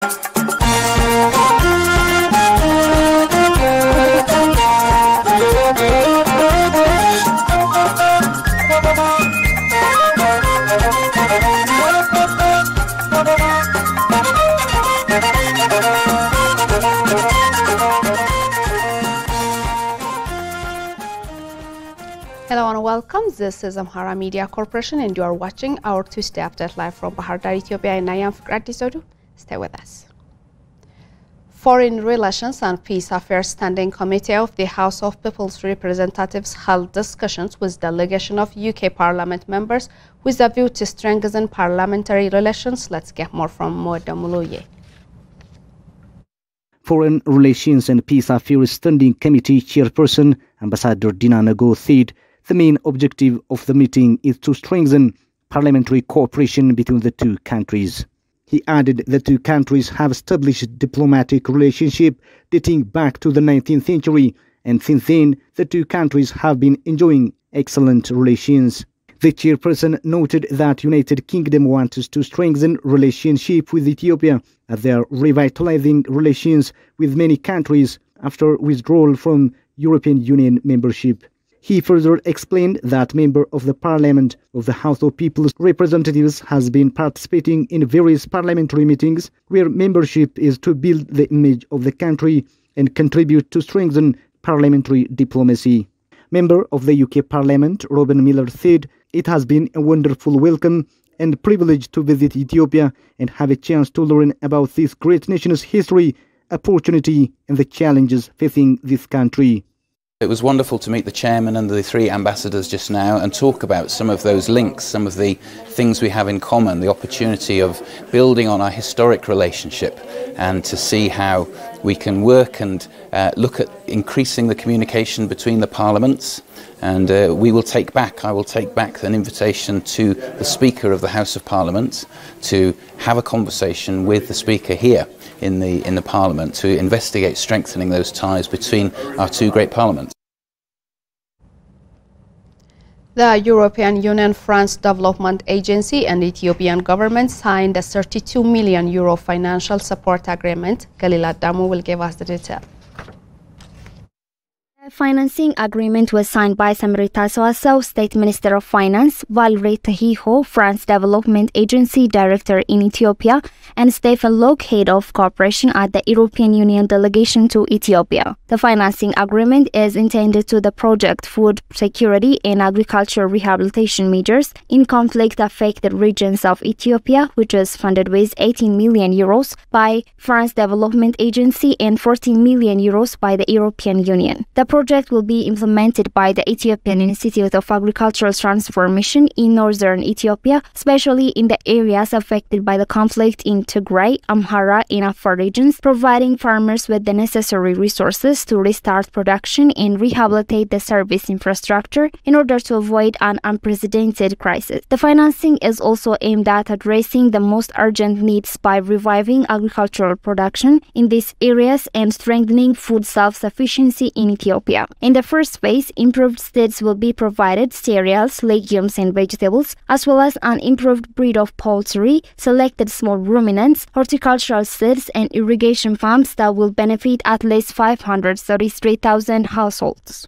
Hello and welcome. This is Amhara Media Corporation and you are watching our Tuesday update live from Bahar Dar, Ethiopia, and I am Fikrat Sodu. Stay with us. Foreign Relations and Peace Affairs Standing Committee of the House of People's Representatives held discussions with delegation of UK Parliament members with a view to strengthen parliamentary relations. Let's get more from Moeda Muluye. Foreign Relations and Peace Affairs Standing Committee Chairperson Ambassador Dina Nago said the main objective of the meeting is to strengthen parliamentary cooperation between the two countries. He added the two countries have established diplomatic relationship dating back to the 19th century, and since then the two countries have been enjoying excellent relations. The chairperson noted that United Kingdom wants to strengthen relationship with Ethiopia as they are revitalizing relations with many countries after withdrawal from European Union membership. He further explained that member of the Parliament of the House of People's Representatives has been participating in various parliamentary meetings where membership is to build the image of the country and contribute to strengthen parliamentary diplomacy. Member of the UK Parliament, Robin Miller, said it has been a wonderful welcome and privilege to visit Ethiopia and have a chance to learn about this great nation's history, opportunity and the challenges facing this country. It was wonderful to meet the chairman and the three ambassadors just now and talk about some of those links, some of the things we have in common, the opportunity of building on our historic relationship and to see how we can work and look at increasing the communication between the parliaments. And I will take back an invitation to the Speaker of the House of Parliament to have a conversation with the Speaker here in the Parliament to investigate strengthening those ties between our two great parliaments. The European Union France Development Agency and Ethiopian government signed a €32 million financial support agreement. Galila Damu will give us the detail. The financing agreement was signed by Samarita Soaso, State Minister of Finance, Valre Tahiho, France Development Agency Director in Ethiopia, and Stephen Locke, Head of Cooperation at the European Union Delegation to Ethiopia. The financing agreement is intended to the project Food Security and Agriculture Rehabilitation Measures in conflict-affected regions of Ethiopia, which is funded with €18 million by France Development Agency and €14 million by the European Union. The project will be implemented by the Ethiopian Institute of Agricultural Transformation in northern Ethiopia, especially in the areas affected by the conflict in Tigray, Amhara, and Afar regions, providing farmers with the necessary resources to restart production and rehabilitate the service infrastructure in order to avoid an unprecedented crisis. The financing is also aimed at addressing the most urgent needs by reviving agricultural production in these areas and strengthening food self-sufficiency in Ethiopia. In the first phase, improved seeds will be provided, cereals, legumes and vegetables, as well as an improved breed of poultry, selected small ruminants, horticultural seeds and irrigation pumps that will benefit at least 533,000 households.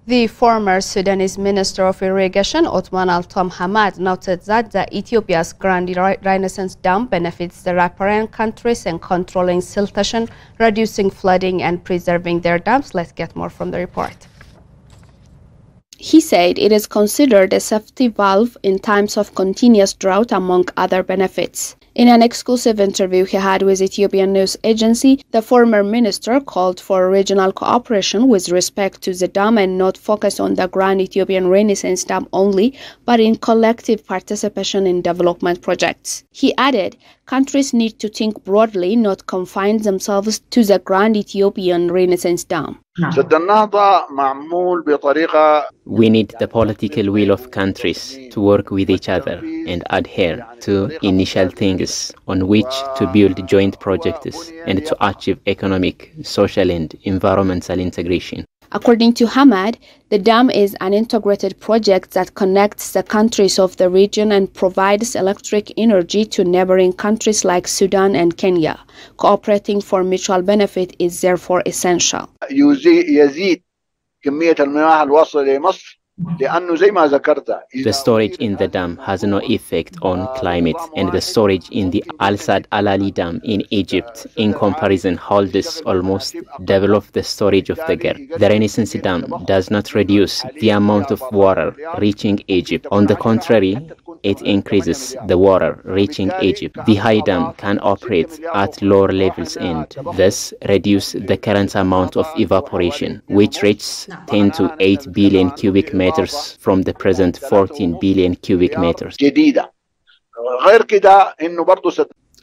The former Sudanese Minister of Irrigation, Othman Al-Tom Hamad, noted that Ethiopia's Grand Renaissance Dam benefits the riparian countries in controlling siltation, reducing flooding and preserving their dams. Let's get more from the report. He said it is considered a safety valve in times of continuous drought, among other benefits. In an exclusive interview he had with Ethiopian news agency, the former minister called for regional cooperation with respect to the dam and not focus on the Grand Ethiopian Renaissance Dam only, but in collective participation in development projects. He added, countries need to think broadly, not confine themselves to the Grand Ethiopian Renaissance Dam. We need the political will of countries to work with each other and adhere to initial things on which to build joint projects and to achieve economic, social and environmental integration. According to Hamad, the dam is an integrated project that connects the countries of the region and provides electric energy to neighboring countries like Sudan and Kenya. Cooperating for mutual benefit is therefore essential. يزيد كمية المياه الواصلة لمصر لأنه زي ما ذكرت. The storage in the dam has no effect on climate, and the storage in the Al-Sad Al-Ali Dam in Egypt, in comparison, holds almost double of the storage of the Ger. The Renaissance Dam does not reduce the amount of water reaching Egypt. On the contrary, it increases the water reaching Egypt. The high dam can operate at lower levels and thus reduce the current amount of evaporation, which reaches 10 to 8 billion cubic meters from the present 14 billion cubic meters.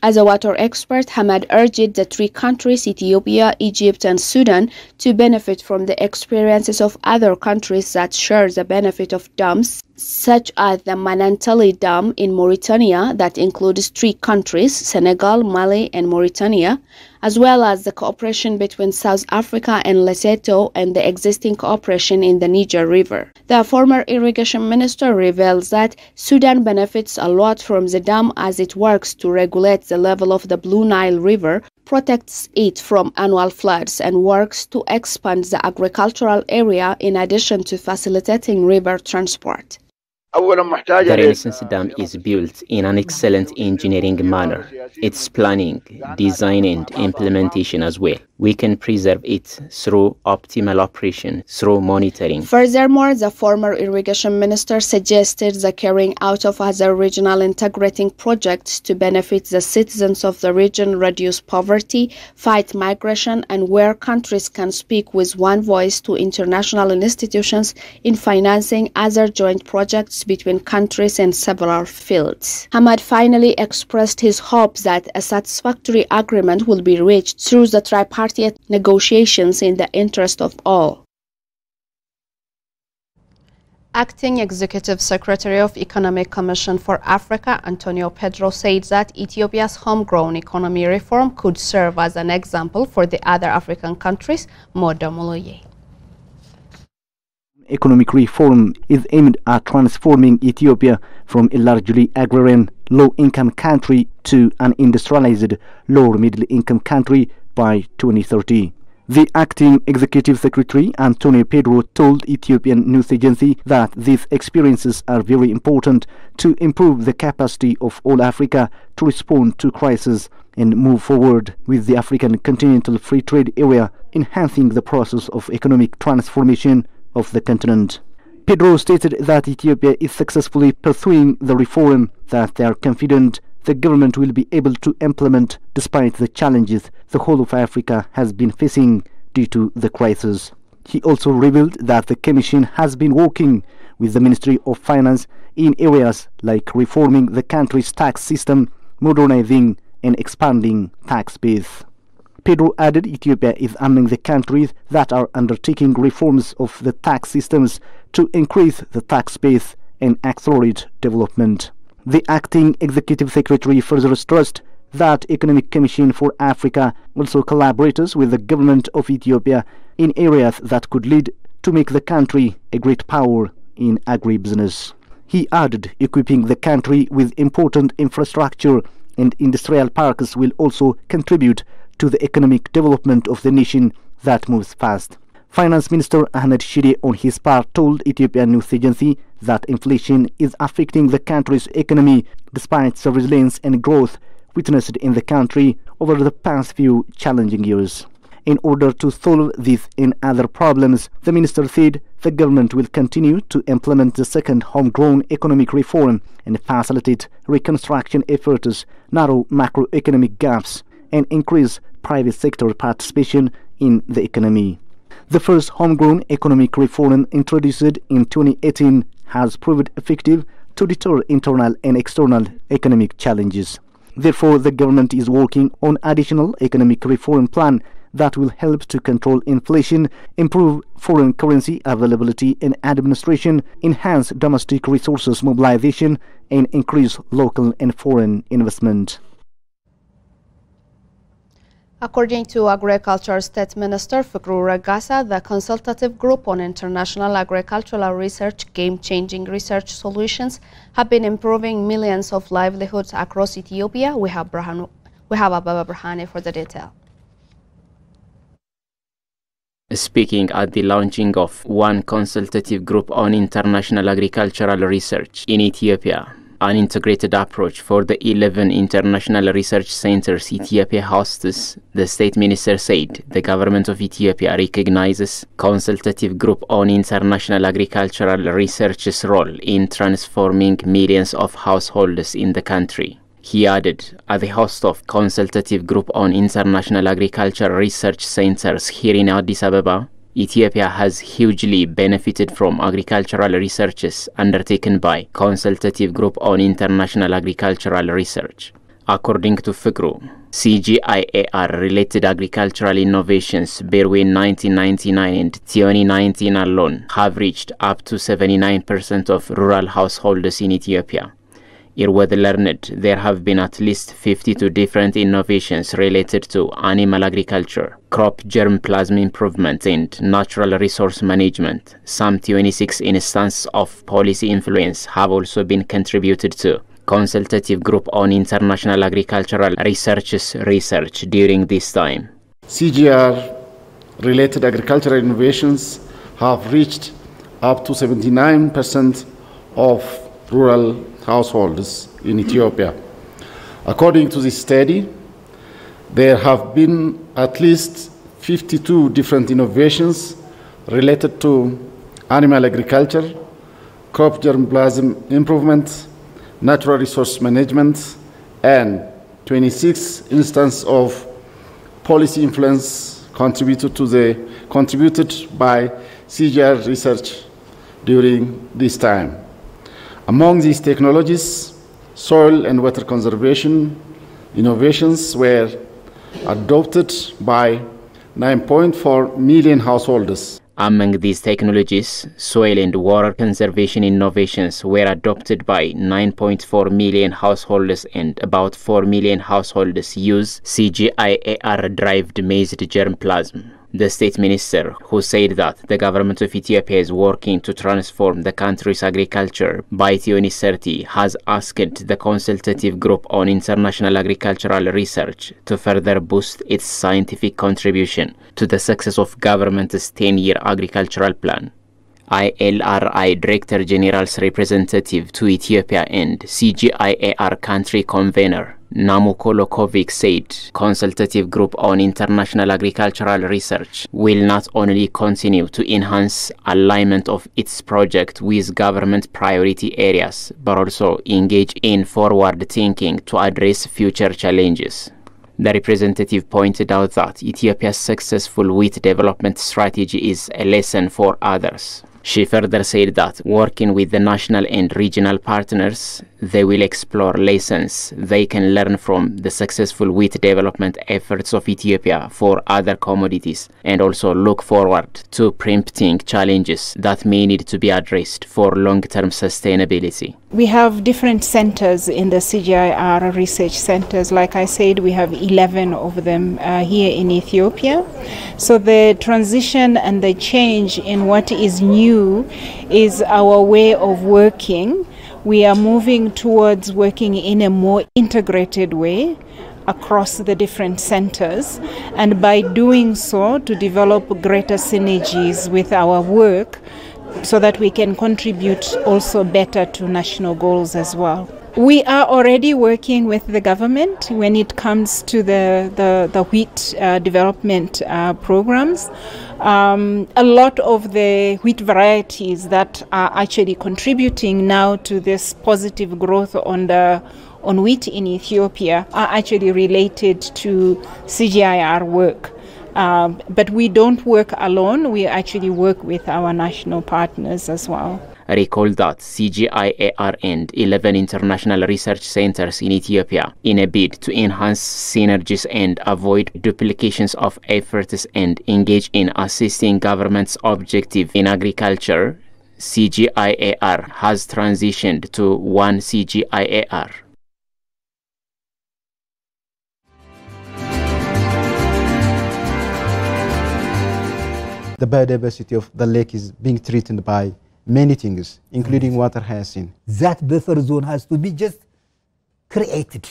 As a water expert, Hamad urged the three countries, Ethiopia, Egypt, and Sudan, to benefit from the experiences of other countries that share the benefit of dams, such as the Manantali Dam in Mauritania that includes three countries, Senegal, Mali, and Mauritania, as well as the cooperation between South Africa and Lesotho and the existing cooperation in the Niger River. The former irrigation minister reveals that Sudan benefits a lot from the dam as it works to regulate the level of the Blue Nile River, protects it from annual floods, and works to expand the agricultural area in addition to facilitating river transport. The Renaissance Dam is built in an excellent engineering manner. Its planning, design and implementation as well. We can preserve it through optimal operation, through monitoring. Furthermore, the former irrigation minister suggested the carrying out of other regional integrating projects to benefit the citizens of the region, reduce poverty, fight migration, and where countries can speak with one voice to international institutions in financing other joint projects between countries in several fields. Hamad finally expressed his hope that a satisfactory agreement will be reached through the tripartite negotiations in the interest of all. Acting Executive Secretary of Economic Commission for Africa, Antonio Pedro, said that Ethiopia's homegrown economy reform could serve as an example for the other African countries. Modamoloye. Economic reform is aimed at transforming Ethiopia from a largely agrarian, low-income country to an industrialized, lower-middle-income country by 2030. The acting executive secretary, Antonio Pedro, told Ethiopian news agency that these experiences are very important to improve the capacity of all Africa to respond to crisis and move forward with the African Continental Free Trade Area, enhancing the process of economic transformation of the continent. Pedro stated that Ethiopia is successfully pursuing the reform that they are confident the government will be able to implement despite the challenges the whole of Africa has been facing due to the crisis. He also revealed that the Commission has been working with the Ministry of Finance in areas like reforming the country's tax system, modernizing and expanding tax base. Pedro added Ethiopia is among the countries that are undertaking reforms of the tax systems to increase the tax base and accelerate development. The acting executive secretary further stressed that Economic Commission for Africa also collaborates with the government of Ethiopia in areas that could lead to make the country a great power in agribusiness. He added equipping the country with important infrastructure and industrial parks will also contribute to the economic development of the nation that moves fast. Finance Minister Ahmed Shide on his part told Ethiopian news agency that inflation is affecting the country's economy despite the resilience and growth witnessed in the country over the past few challenging years. In order to solve these and other problems, the minister said the government will continue to implement the second homegrown economic reform and facilitate reconstruction efforts, narrow macroeconomic gaps, and increase private sector participation in the economy. The first homegrown economic reform introduced in 2018 has proved effective to deter internal and external economic challenges. Therefore, the government is working on additional economic reform plan that will help to control inflation, improve foreign currency availability and administration, enhance domestic resources mobilization, and increase local and foreign investment. According to Agriculture State Minister Fikru Ragasa, the consultative group on international agricultural research, game-changing research solutions, have been improving millions of livelihoods across Ethiopia. We have Ababa Brahane for the detail. Speaking at the launching of one consultative group on international agricultural research in Ethiopia, an integrated approach for the 11 international research centers Ethiopia hosts, the state minister said the government of Ethiopia recognizes consultative group on international agricultural research's role in transforming millions of households in the country. He added, as the host of consultative group on international agricultural research centers here in Addis Ababa, Ethiopia has hugely benefited from agricultural researches undertaken by consultative group on international agricultural research. According to Fikru, CGIAR-related agricultural innovations between 1999 and 2019 alone have reached up to 79% of rural households in Ethiopia. Irweth learned there have been at least 52 different innovations related to animal agriculture, crop germplasm improvement and natural resource management. Some 26 instances of policy influence have also been contributed to consultative group on international agricultural research during this time. CGR-related agricultural innovations have reached up to 79% of rural households in Ethiopia. According to this study, there have been at least 52 different innovations related to animal agriculture, crop germplasm improvement, natural resource management, and 26 instances of policy influence contributed by CGR research during this time. Among these technologies, soil and water conservation innovations were adopted by 9.4 million households. Among these technologies, soil and water conservation innovations were adopted by 9.4 million households, and about 4 million households use CGIAR-derived maize germplasm. The state minister, who said that the government of Ethiopia is working to transform the country's agriculture by 2030, has asked the consultative group on international agricultural research to further boost its scientific contribution to the success of government's 10-year agricultural plan. ILRI Director General's representative to Ethiopia and CGIAR country convener Namuko Lokovic said consultative group on international agricultural research will not only continue to enhance alignment of its project with government priority areas, but also engage in forward thinking to address future challenges. The representative pointed out that Ethiopia's successful wheat development strategy is a lesson for others. She further said that working with the national and regional partners, they will explore lessons they can learn from the successful wheat development efforts of Ethiopia for other commodities, and also look forward to preempting challenges that may need to be addressed for long-term sustainability. We have different centers in the CGIAR research centers. Like I said, we have 11 of them here in Ethiopia. So the transition and the change in what is new is our way of working. We are moving towards working in a more integrated way across the different centers, and by doing so to develop greater synergies with our work so that we can contribute also better to national goals as well. We are already working with the government when it comes to the wheat development programs. A lot of the wheat varieties that are actually contributing now to this positive growth on wheat in Ethiopia are actually related to CGIAR work. But we don't work alone, we actually work with our national partners as well. Recall that CGIAR and 11 international research centers in Ethiopia, in a bid to enhance synergies and avoid duplications of efforts and engage in assisting government's objective in agriculture, CGIAR has transitioned to one CGIAR. The biodiversity of the lake is being threatened by many things, including water hyacinth. That buffer zone has to be just created.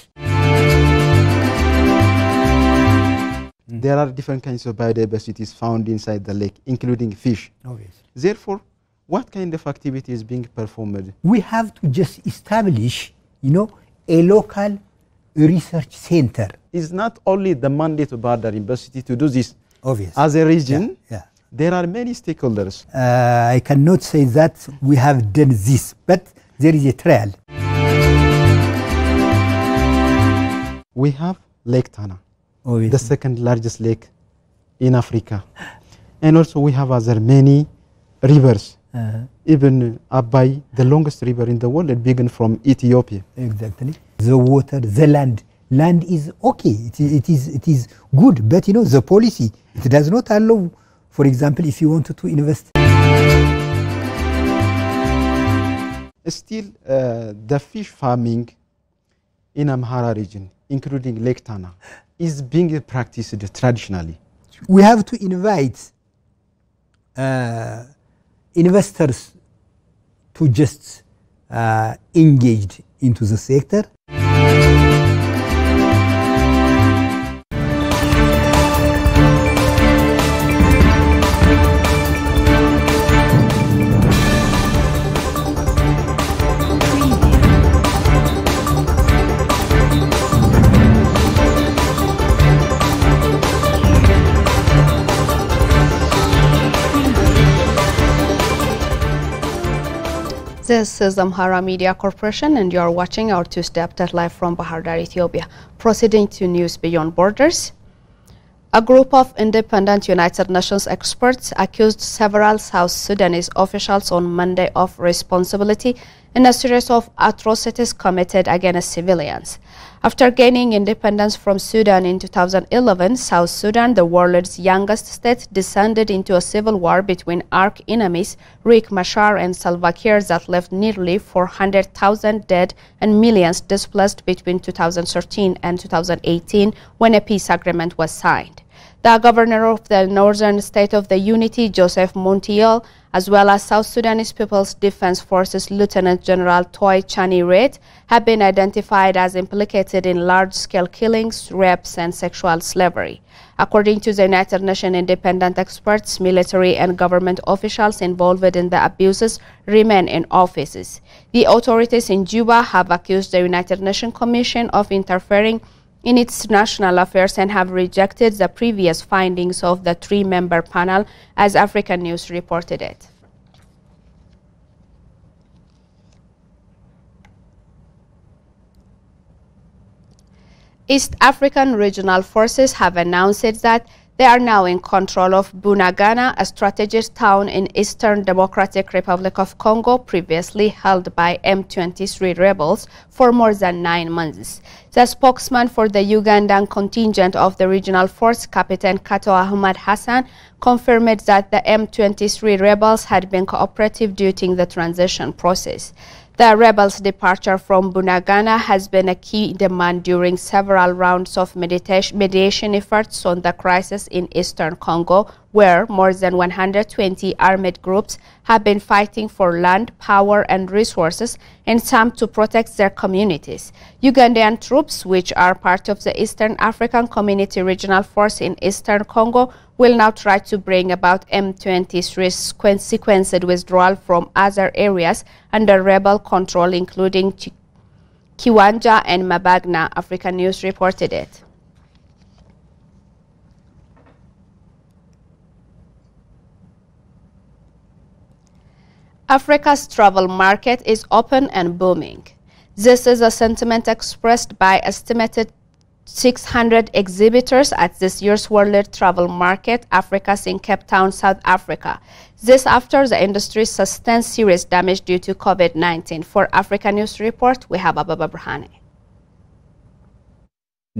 There are different kinds of biodiversities found inside the lake, including fish. Therefore, what kind of activity is being performed? We have to just establish, a local research center. It's not only the mandate of Bahar Dar University to do this. Obviously. As a region, there are many stakeholders. I cannot say that we have done this, but there is a trial. We have Lake Tana, the second largest lake in Africa. And also we have other many rivers. Even Abai, the longest river in the world, it began from Ethiopia. Exactly. The water, the land is okay. It is good, but the policy, it does not allow. For example, if you wanted to invest. Still, the fish farming in Amhara region, including Lake Tana, is being practiced traditionally. We have to invite investors to just engage into the sector. This is Amhara Media Corporation and you are watching our Tuesday update live from Bahar Dar, Ethiopia. Proceeding to news beyond borders. A group of independent United Nations experts accused several South Sudanese officials on Monday of responsibility in a series of atrocities committed against civilians. After gaining independence from Sudan in 2011, South Sudan, the world's youngest state, descended into a civil war between arch-enemies Riek Machar and Salva Kiir that left nearly 400,000 dead and millions displaced between 2013 and 2018 when a peace agreement was signed. The governor of the northern state of the Unity, Joseph Montiel, as well as South Sudanese People's Defense Forces Lieutenant General Toy Chani Reid, have been identified as implicated in large-scale killings, rapes, and sexual slavery. According to the United Nations independent experts, military and government officials involved in the abuses remain in offices. The authorities in Juba have accused the United Nations Commission of interfering in its national affairs and have rejected the previous findings of the three-member panel, as African News reported it. East African regional forces have announced that they are now in control of Bunagana, a strategic town in Eastern Democratic Republic of Congo, previously held by M23 rebels for more than 9 months. The spokesman for the Ugandan contingent of the regional force, Captain Kato Ahmad Hassan, confirmed that the M23 rebels had been cooperative during the transition process. The rebels' departure from Bunagana has been a key demand during several rounds of mediation efforts on the crisis in eastern Congo, where more than 120 armed groups have been fighting for land, power, and resources, and some to protect their communities. Ugandan troops, which are part of the Eastern African Community Regional Force in eastern Congo, will now try to bring about M23's sequenced withdrawal from other areas under rebel control, including Kiwanja and Mabagna, African News reported it. Africa's travel market is open and booming. This is a sentiment expressed by estimated 600 exhibitors at this year's World Travel Market, Africa's in Cape Town, South Africa. This after the industry sustained serious damage due to COVID-19. For Africa News Report, we have Ababa Brhane.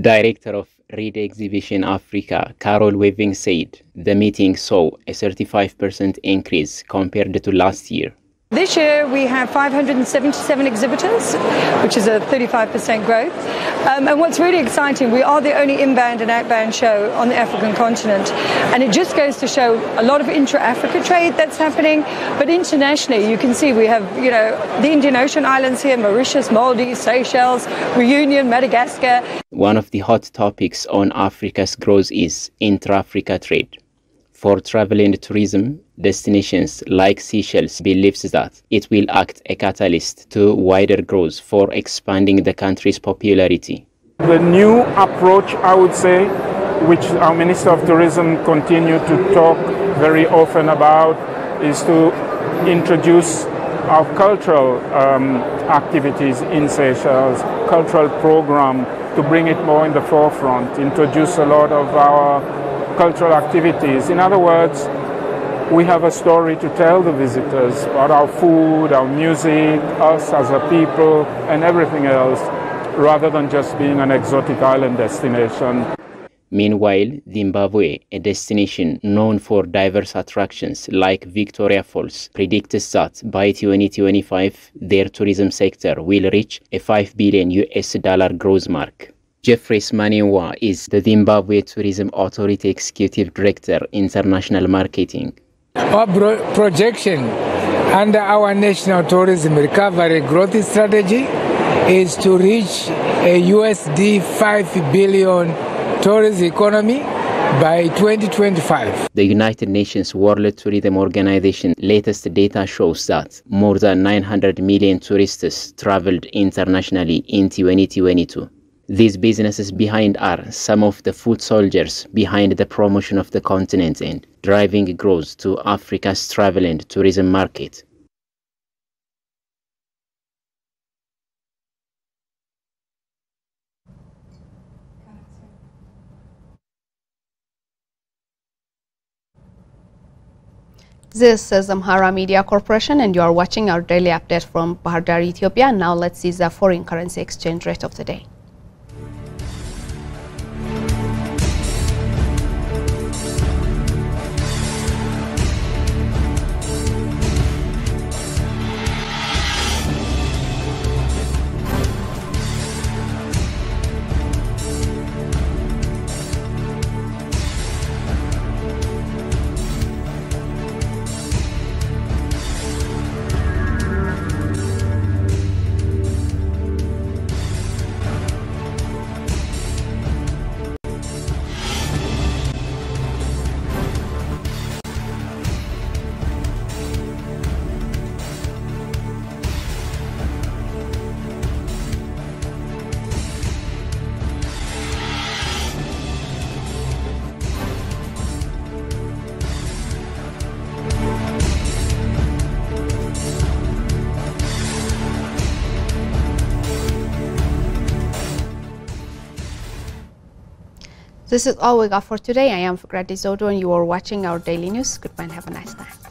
Director of Reed Exhibition Africa, Carol Weaving, said the meeting saw a 35% increase compared to last year. This year we have 577 exhibitors, which is a 35% growth. And what's really exciting, we are the only inbound and outbound show on the African continent. And it just goes to show a lot of intra-Africa trade that's happening. But internationally, you can see we have, the Indian Ocean islands here, Mauritius, Maldives, Seychelles, Reunion, Madagascar. One of the hot topics on Africa's growth is intra-Africa trade. For travel and tourism, destinations like Seychelles believes that it will act a catalyst to wider growth for expanding the country's popularity. The new approach, I would say, which our Minister of Tourism continued to talk very often about, is to introduce our cultural activities in Seychelles, cultural program, to bring it more in the forefront, introduce a lot of our cultural activities. In other words, we have a story to tell the visitors about our food, our music, us as a people, and everything else, rather than just being an exotic island destination. Meanwhile, Zimbabwe, a destination known for diverse attractions like Victoria Falls, predicts that by 2025, their tourism sector will reach a $5 billion growth mark. Jeffrey Maniwa is the Zimbabwe Tourism Authority Executive Director, International Marketing. Our projection under our National Tourism Recovery Growth Strategy is to reach a USD 5 billion tourism economy by 2025. The United Nations World Tourism Organization latest data shows that more than 900 million tourists traveled internationally in 2022. These businesses behind are some of the foot soldiers behind the promotion of the continent and driving growth to Africa's travel and tourism market. This is Amhara Media Corporation and you are watching our daily update from Bahir Dar, Ethiopia. Now let's see the foreign currency exchange rate of the day. This is all we got for today. I am Fikrati Zodo and you are watching our daily news. Goodbye and have a nice time.